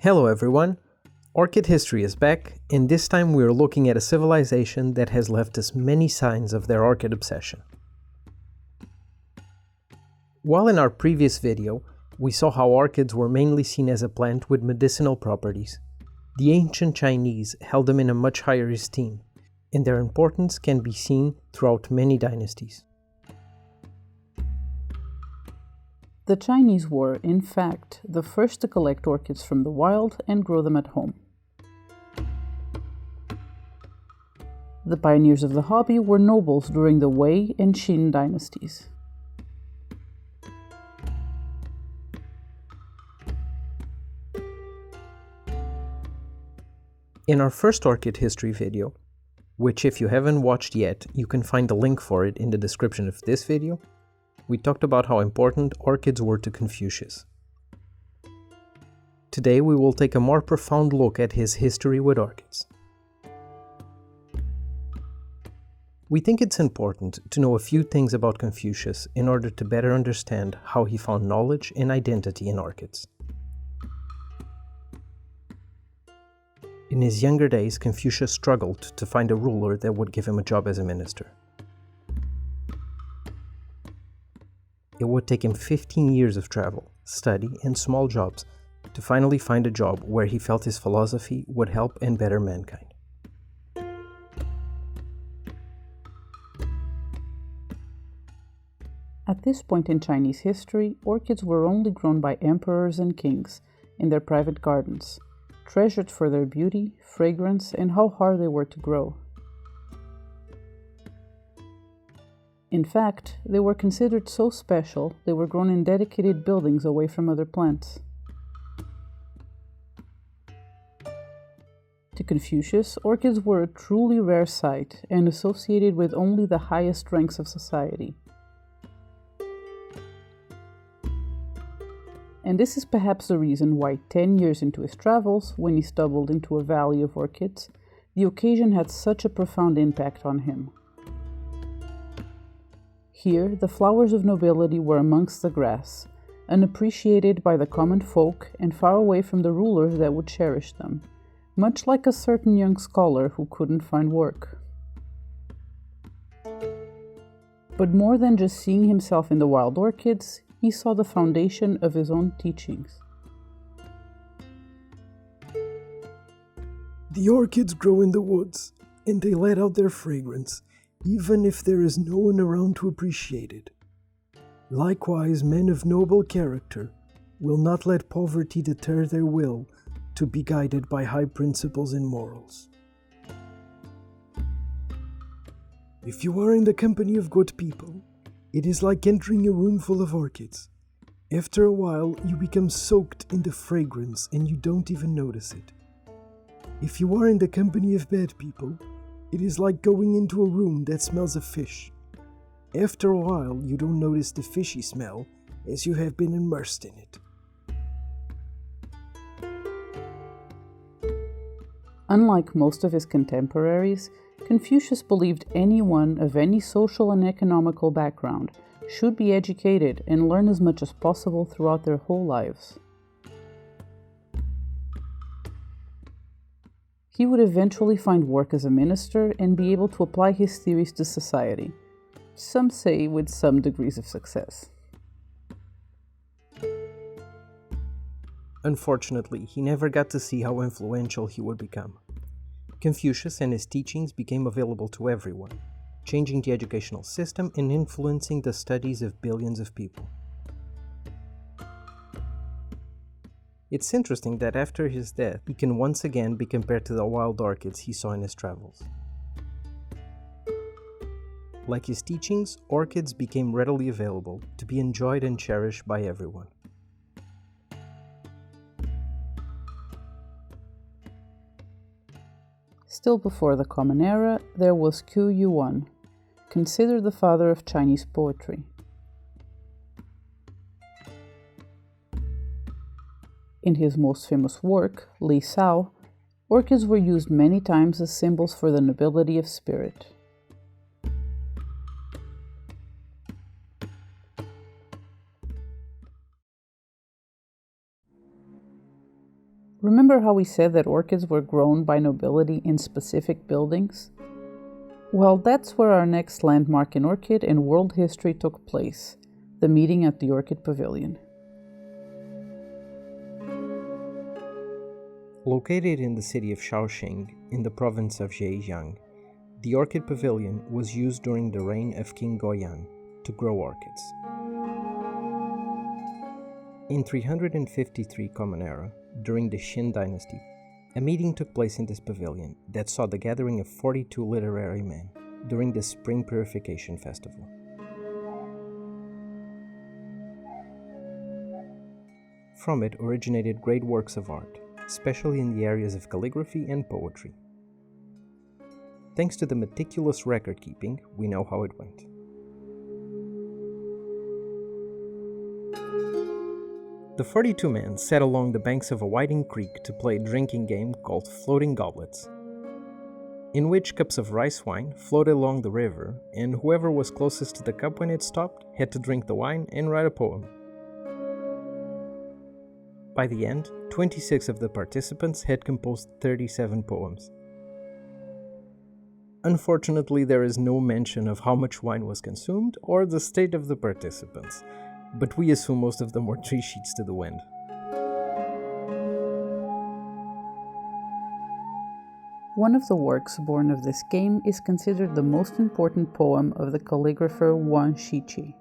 Hello everyone! Orchid history is back, and this time we are looking at a civilization that has left us many signs of their orchid obsession. While in our previous video, we saw how orchids were mainly seen as a plant with medicinal properties, the ancient Chinese held them in a much higher esteem, and their importance can be seen throughout many dynasties. The Chinese were, in fact, the first to collect orchids from the wild and grow them at home. The pioneers of the hobby were nobles during the Wei and Qin dynasties. In our first orchid history video, which if you haven't watched yet, you can find the link for it in the description of this video, we talked about how important orchids were to Confucius. Today we will take a more profound look at his history with orchids. We think it's important to know a few things about Confucius in order to better understand how he found knowledge and identity in orchids. In his younger days, Confucius struggled to find a ruler that would give him a job as a minister. It would take him 15 years of travel, study, and small jobs to finally find a job where he felt his philosophy would help and better mankind. At this point in Chinese history, orchids were only grown by emperors and kings in their private gardens, treasured for their beauty, fragrance, and how hard they were to grow. In fact, they were considered so special they were grown in dedicated buildings away from other plants. To Confucius, orchids were a truly rare sight and associated with only the highest ranks of society. And this is perhaps the reason why 10 years into his travels, when he stumbled into a valley of orchids, the occasion had such a profound impact on him. Here, the flowers of nobility were amongst the grass, unappreciated by the common folk and far away from the rulers that would cherish them, much like a certain young scholar who couldn't find work. But more than just seeing himself in the wild orchids, he saw the foundation of his own teachings. The orchids grow in the woods, and they let out their fragrance, even if there is no one around to appreciate it. Likewise, men of noble character will not let poverty deter their will to be guided by high principles and morals. If you are in the company of good people, it is like entering a room full of orchids. After a while, you become soaked in the fragrance and you don't even notice it. If you are in the company of bad people, it is like going into a room that smells of fish. After a while, you don't notice the fishy smell as you have been immersed in it. Unlike most of his contemporaries, Confucius believed anyone of any social and economical background should be educated and learn as much as possible throughout their whole lives. He would eventually find work as a minister and be able to apply his theories to society, some say with some degrees of success. Unfortunately, he never got to see how influential he would become. Confucius and his teachings became available to everyone, changing the educational system and influencing the studies of billions of people. It's interesting that after his death, he can once again be compared to the wild orchids he saw in his travels. Like his teachings, orchids became readily available to be enjoyed and cherished by everyone. Still before the Common Era, there was Yuan, considered the father of Chinese poetry. In his most famous work, Li Sao, orchids were used many times as symbols for the nobility of spirit. Remember how we said that orchids were grown by nobility in specific buildings? Well, that's where our next landmark in orchid and world history took place, the meeting at the Orchid Pavilion. Located in the city of Shaoxing, in the province of Zhejiang, the Orchid Pavilion was used during the reign of King Yuan to grow orchids. In 353 Common Era, during the Ming Dynasty, a meeting took place in this pavilion that saw the gathering of 42 literary men during the Spring Purification Festival. From it originated great works of art, especially in the areas of calligraphy and poetry. Thanks to the meticulous record-keeping, we know how it went. The 42 men sat along the banks of a winding creek to play a drinking game called Floating Goblets, in which cups of rice wine floated along the river, and whoever was closest to the cup when it stopped had to drink the wine and write a poem. By the end, 26 of the participants had composed 37 poems. Unfortunately, there is no mention of how much wine was consumed or the state of the participants, but we assume most of them were 3 sheets to the wind. One of the works born of this game is considered the most important poem of the calligrapher Wang Wei.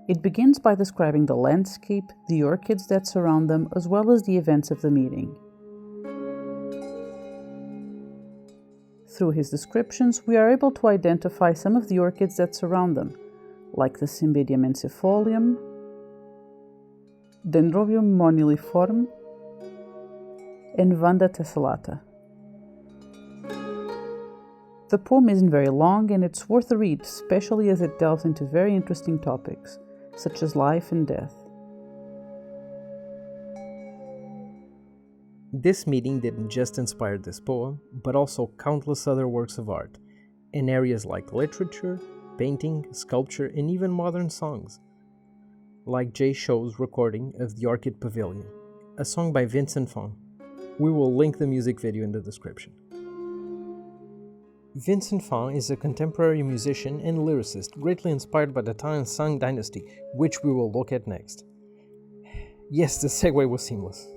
It begins by describing the landscape, the orchids that surround them, as well as the events of the meeting. Through his descriptions, we are able to identify some of the orchids that surround them, like the Cymbidium encephalium, Dendrobium moniliforme, and Vanda tessellata. The poem isn't very long, and it's worth a read, especially as it delves into very interesting topics, such as life and death. This meeting didn't just inspire this poem, but also countless other works of art, in areas like literature, painting, sculpture, and even modern songs, like Chou's recording of the Orchid Pavilion, a song by Vincent Fan. We will link the music video in the description. Vincent Fan is a contemporary musician and lyricist greatly inspired by the Tang Dynasty, which we will look at next. Yes, the segue was seamless.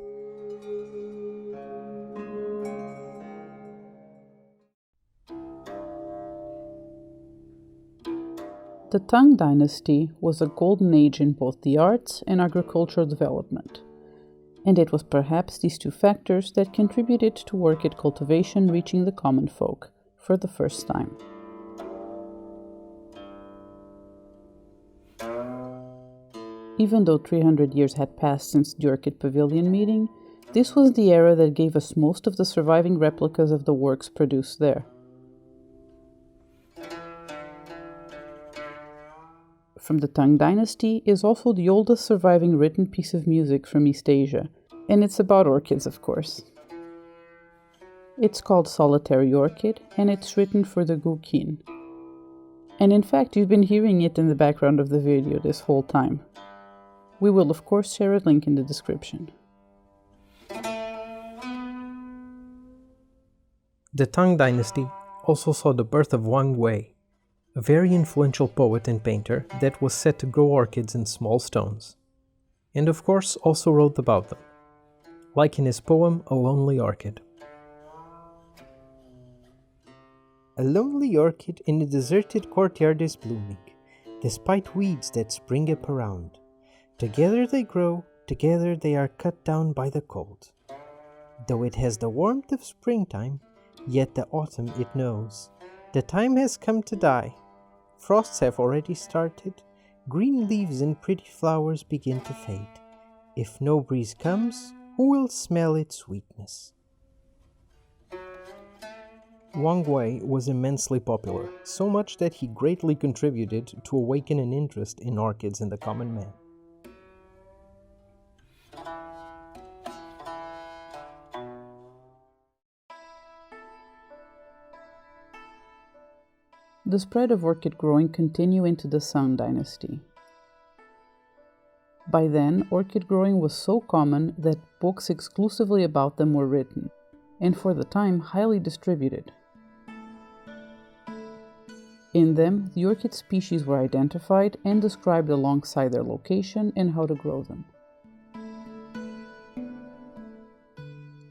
The Tang Dynasty was a golden age in both the arts and agricultural development, and it was perhaps these two factors that contributed to orchid cultivation reaching the common folk for the first time. Even though 300 years had passed since the Orchid Pavilion meeting, this was the era that gave us most of the surviving replicas of the works produced there. From the Tang Dynasty is also the oldest surviving written piece of music from East Asia, and it's about orchids, of course. It's called Solitary Orchid, and it's written for the Guqin. And in fact, you've been hearing it in the background of the video this whole time. We will of course share a link in the description. The Tang Dynasty also saw the birth of Wang Wei, a very influential poet and painter that was set to grow orchids in small stones, and of course also wrote about them, like in his poem A Lonely Orchid. A lonely orchid in a deserted courtyard is blooming, despite weeds that spring up around. Together they grow, together they are cut down by the cold. Though it has the warmth of springtime, yet the autumn it knows. The time has come to die. Frosts have already started. Green leaves and pretty flowers begin to fade. If no breeze comes, who will smell its sweetness? Wang Wei was immensely popular, so much that he greatly contributed to awaken an interest in orchids in the common man. The spread of orchid growing continued into the Song Dynasty. By then, orchid growing was so common that books exclusively about them were written, and for the time highly distributed. In them, the orchid species were identified and described alongside their location and how to grow them.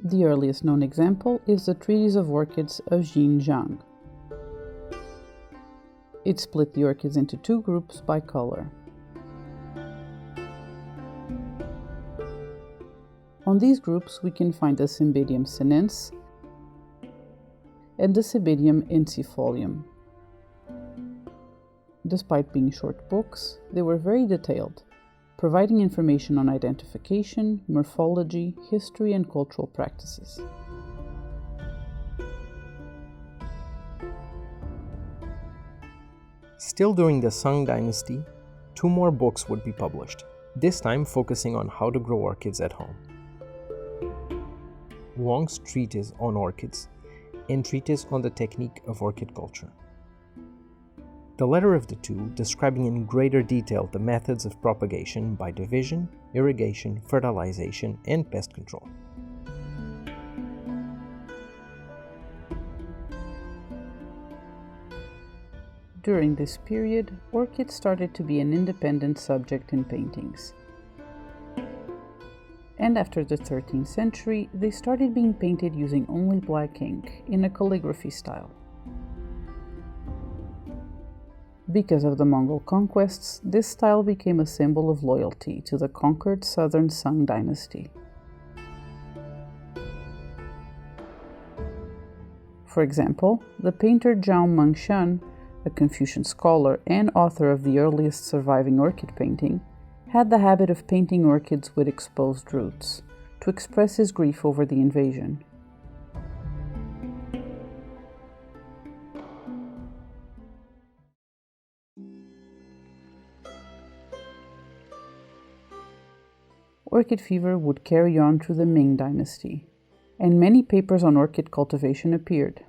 The earliest known example is the Treatise of Orchids of Jin Zhang. It split the orchids into two groups by color. On these groups, we can find the Cymbidium sinense and the Cymbidium incifolium. Despite being short books, they were very detailed, providing information on identification, morphology, history, and cultural practices. Still during the Tang Dynasty, 2 more books would be published, this time focusing on how to grow orchids at home. Wang's Treatise on Orchids and Treatise on the Technique of Orchid Culture. The latter of the two describing in greater detail the methods of propagation by division, irrigation, fertilization, and pest control. During this period, orchids started to be an independent subject in paintings. And after the 13th century, they started being painted using only black ink in a calligraphy style. Because of the Mongol conquests, this style became a symbol of loyalty to the conquered southern Tang Dynasty. For example, the painter Zhao Mengshan, a Confucian scholar and author of the earliest surviving orchid painting, had the habit of painting orchids with exposed roots to express his grief over the invasion. Orchid fever would carry on through the Ming Dynasty, and many papers on orchid cultivation appeared.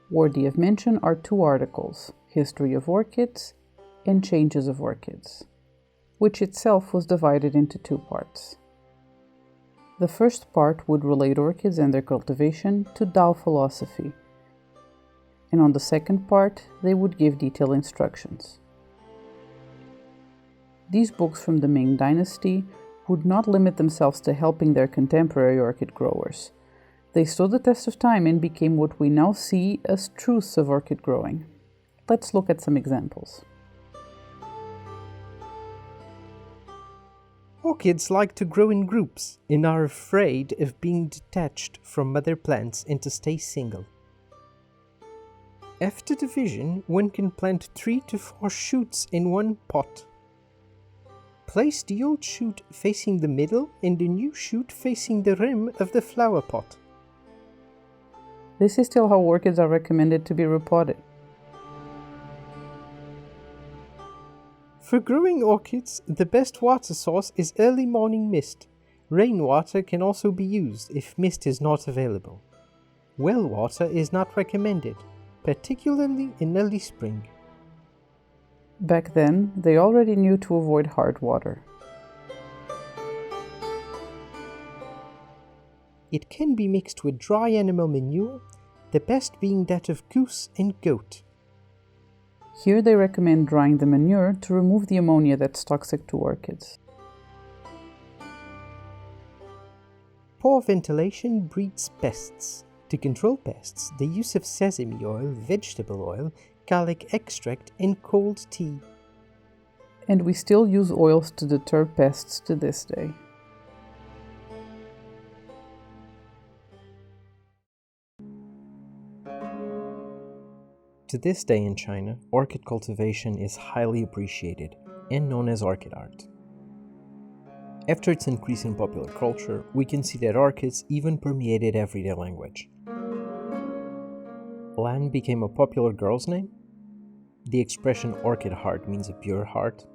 Worthy of mention are 2 articles, History of Orchids and Changes of Orchids, which itself was divided into 2 parts. The first part would relate orchids and their cultivation to Tao philosophy, and on the second part they would give detailed instructions. These books from the Ming Dynasty would not limit themselves to helping their contemporary orchid growers. They stood the test of time and became what we now see as truths of orchid growing. Let's look at some examples. Orchids like to grow in groups and are afraid of being detached from mother plants and to stay single. After division, one can plant 3 to 4 shoots in one pot. Place the old shoot facing the middle and the new shoot facing the rim of the flower pot. This is still how orchids are recommended to be repotted. For growing orchids, the best water source is early morning mist. Rainwater can also be used if mist is not available. Well water is not recommended, particularly in early spring. Back then, they already knew to avoid hard water. It can be mixed with dry animal manure, the best being that of goose and goat. Here they recommend drying the manure to remove the ammonia that's toxic to orchids. Poor ventilation breeds pests. To control pests, the use of sesame oil, vegetable oil, garlic extract, and cold tea. And we still use oils to deter pests to this day. To this day in China, orchid cultivation is highly appreciated and known as orchid art. After its increase in popular culture, we can see that orchids even permeated everyday language. Lan became a popular girl's name. The expression orchid heart means a pure heart.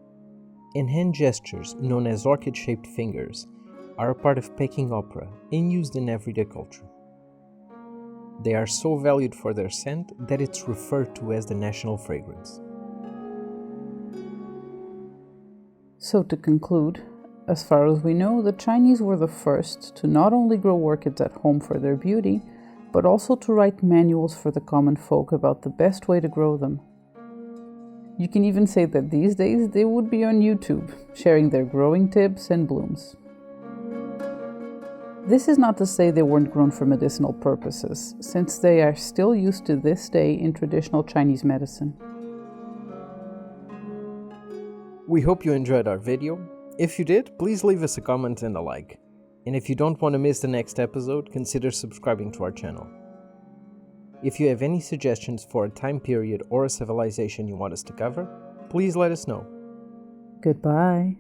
And hand gestures, known as orchid-shaped fingers, are a part of Peking opera and used in everyday culture. They are so valued for their scent that it's referred to as the national fragrance. So to conclude, as far as we know, the Chinese were the first to not only grow orchids at home for their beauty, but also to write manuals for the common folk about the best way to grow them. You can even say that these days they would be on YouTube, sharing their growing tips and blooms. This is not to say they weren't grown for medicinal purposes, since they are still used to this day in traditional Chinese medicine. We hope you enjoyed our video. If you did, please leave us a comment and a like. And if you don't want to miss the next episode, consider subscribing to our channel. If you have any suggestions for a time period or a civilization you want us to cover, please let us know. Goodbye.